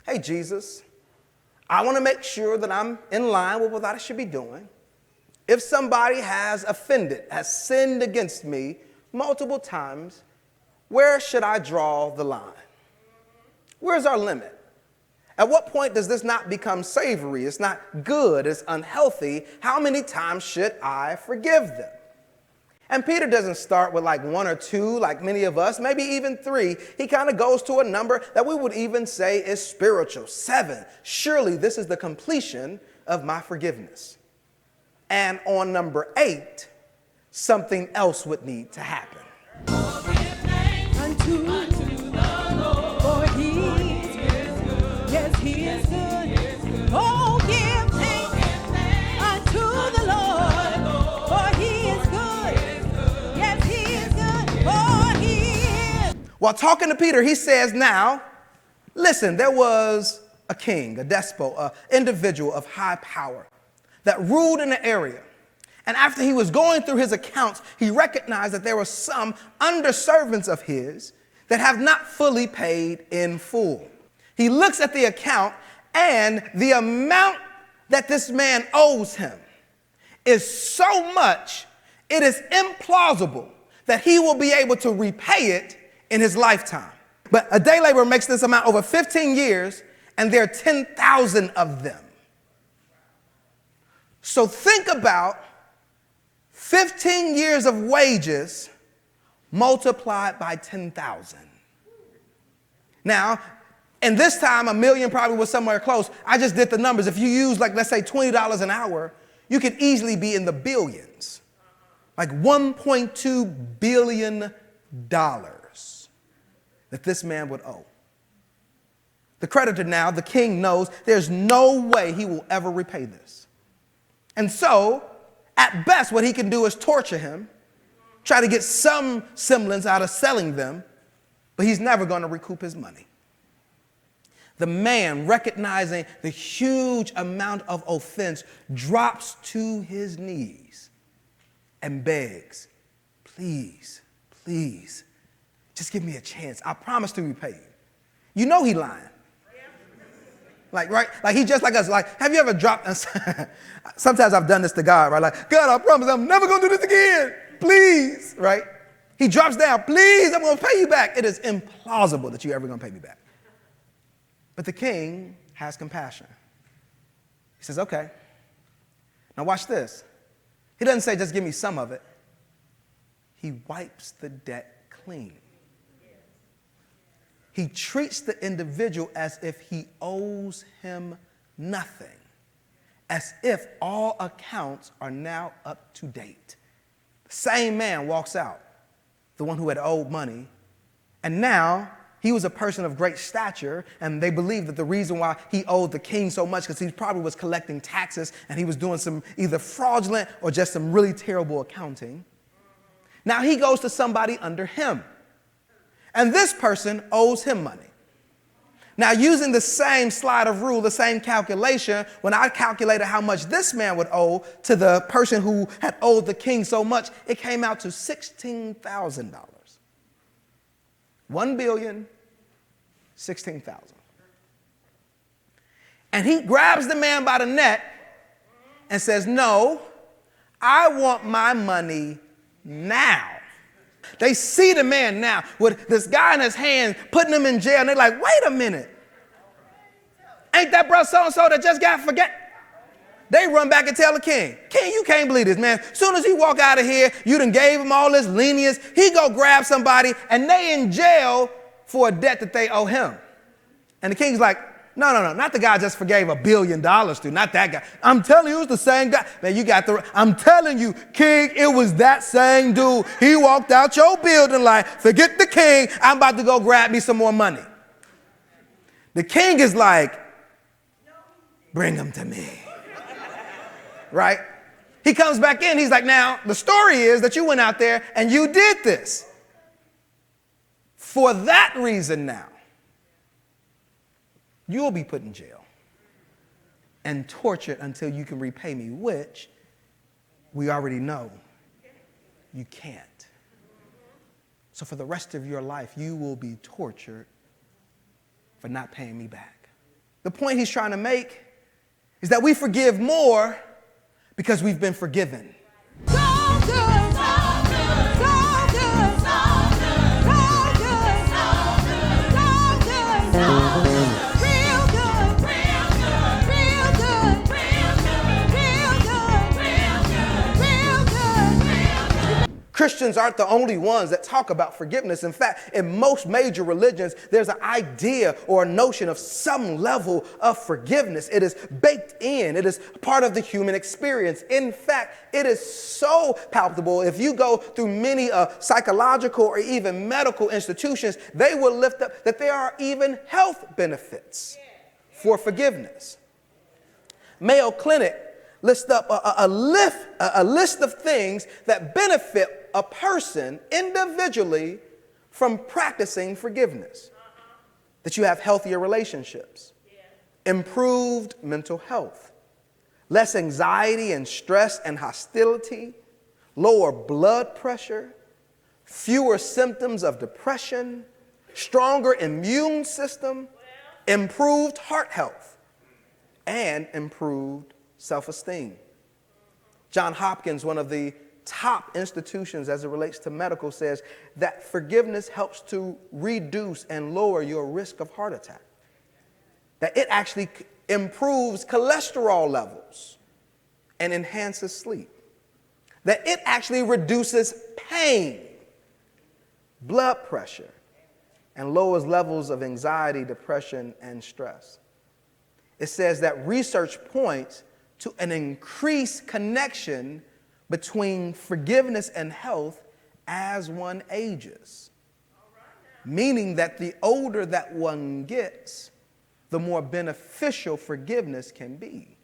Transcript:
hey, Jesus, I want to make sure that I'm in line with what I should be doing. If somebody has offended, has sinned against me multiple times, where should I draw the line? Where's our limit? At what point does this not become savory? It's not good, it's unhealthy. How many times should I forgive them? And Peter doesn't start with like 1 or 2, like many of us, maybe even 3. He kind of goes to a number that we would even say is spiritual, 7. Surely this is the completion of my forgiveness. And on number 8, something else would need to happen. Unto the Lord, for he is good. Yes, he is good. Oh, give thanks unto the Lord, for he is good. Yes, he is good. For he is. While talking to Peter, he says, now, listen, there was a king, a despot, an individual of high power that ruled in the area. And after he was going through his accounts, he recognized that there were some underservants of his that have not fully paid in full. He looks at the account, and the amount that this man owes him is so much, it is implausible that he will be able to repay it in his lifetime. But a day laborer makes this amount over 15 years, and there are 10,000 of them. So think about 15 years of wages multiplied by 10,000. Now, in this time, $1 million probably was somewhere close. I just did the numbers. If you use, like, let's say $20 an hour, you could easily be in the billions. Like $1.2 billion that this man would owe. The creditor now, the king, knows there's no way he will ever repay this. And so, at best, what he can do is torture him, try to get some semblance out of selling them, but he's never going to recoup his money. The man, recognizing the huge amount of offense, drops to his knees and begs, please, please, just give me a chance. I promise to repay you. You know he lying. Like, right? Like, he just like us. Like, have you ever dropped? Sometimes I've done this to God, right? Like, God, I promise I'm never going to do this again. Please, right? He drops down. Please, I'm going to pay you back. It is implausible that you're ever going to pay me back. But the king has compassion. He says, okay. Now watch this. He doesn't say, just give me some of it. He wipes the debt clean. He treats the individual as if he owes him nothing, as if all accounts are now up to date. The same man walks out, the one who had owed money, and now he was a person of great stature, and they believed that the reason why he owed the king so much because he probably was collecting taxes and he was doing some either fraudulent or just some really terrible accounting. Now he goes to somebody under him. And this person owes him money. Now, using the same slide of rule, the same calculation, when I calculated how much this man would owe to the person who had owed the king so much, it came out to $16,000. $1,016,000. And he grabs the man by the neck and says, no, I want my money now. They see the man now with this guy in his hand, putting him in jail, and they're like, wait a minute. Ain't that brother so-and-so that just got forget? They run back and tell the king, king, you can't believe this, man. Soon as he walk out of here, you done gave him all this lenience. He go grab somebody, and they in jail for a debt that they owe him. And the king's like, no, not the guy I just forgave $1 billion to, not that guy. I'm telling you, it's the same guy. Man, I'm telling you, king, it was that same dude. He walked out your building like, forget the king, I'm about to go grab me some more money. The king is like, bring him to me. Right? He comes back in, he's like, now, the story is that you went out there and you did this. For that reason now, you will be put in jail and tortured until you can repay me, which we already know you can't. So for the rest of your life, you will be tortured for not paying me back. The point he's trying to make is that we forgive more because we've been forgiven. So good, so good, so good, so good, so good, so good, so good, so good, real good, real good, real good, real good, real good, real good, real good. Christians aren't the only ones that talk about forgiveness. In fact, in most major religions, there's an idea or a notion of some level of forgiveness. It is baked in. It is part of the human experience. In fact, it is so palpable. If you go through many psychological or even medical institutions, they will lift up that there are even health benefits for forgiveness. Mayo Clinic lists up a list of things that benefit a person individually from practicing forgiveness. That you have healthier relationships, improved mental health, less anxiety and stress and hostility, lower blood pressure, fewer symptoms of depression, stronger immune system, improved heart health, and improved self-esteem. Johns Hopkins, one of the top institutions as it relates to medical, says that forgiveness helps to reduce and lower your risk of heart attack. That it actually improves cholesterol levels and enhances sleep. That it actually reduces pain, blood pressure, and lowers levels of anxiety, depression, and stress. It says that research points to an increased connection between forgiveness and health as one ages. Meaning that the older that one gets, the more beneficial forgiveness can be.